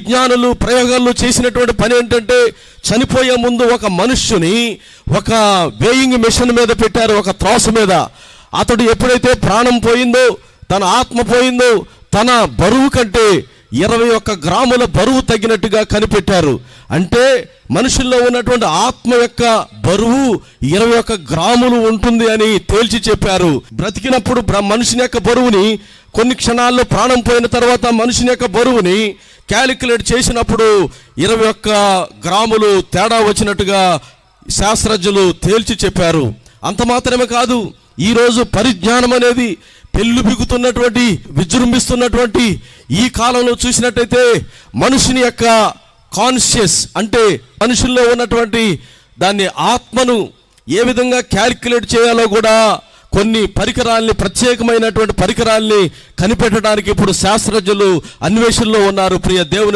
విజ్ఞానులు ప్రయోగాలు చేసినటువంటి పని ఏంటంటే, చనిపోయే ముందు ఒక మనుష్యుని ఒక వేయింగ్ మెషిన్ మీద పెట్టారు, ఒక త్రాసు మీద. అతడు ఎప్పుడైతే ప్రాణం పోయిందో, తన ఆత్మ పోయిందో, తన బరువు కంటే 21 గ్రాముల బరువు తగ్గినట్టుగా కనిపెట్టారు. అంటే మనుషుల్లో ఉన్నటువంటి ఆత్మ యొక్క బరువు 21 గ్రాములు ఉంటుంది అని తేల్చి చెప్పారు. బ్రతికినప్పుడు మనిషిని యొక్క బరువుని, కొన్ని క్షణాల్లో ప్రాణం పోయిన తర్వాత మనిషిని యొక్క బరువుని క్యాలిక్యులేట్ చేసినప్పుడు 21 గ్రాములు తేడా వచ్చినట్టుగా శాస్త్రజ్ఞులు తేల్చి చెప్పారు. అంత మాత్రమే కాదు, ఈరోజు పరిజ్ఞానం అనేది పెళ్ళు బిగుతున్నటువంటి, విజృంభిస్తున్నటువంటి ఈ కాలంలో చూసినట్టయితే మనుషుని యొక్క కాన్షియస్, అంటే మనుషుల్లో ఉన్నటువంటి దాన్ని ఆత్మను ఏ విధంగా క్యాలిక్యులేట్ చేయాలో కూడా కొన్ని పరికరాల్ని, ప్రత్యేకమైనటువంటి పరికరాల్ని కనిపెట్టడానికి ఇప్పుడు శాస్త్రజ్ఞులు అన్వేషణలో ఉన్నారు. ప్రియ దేవుని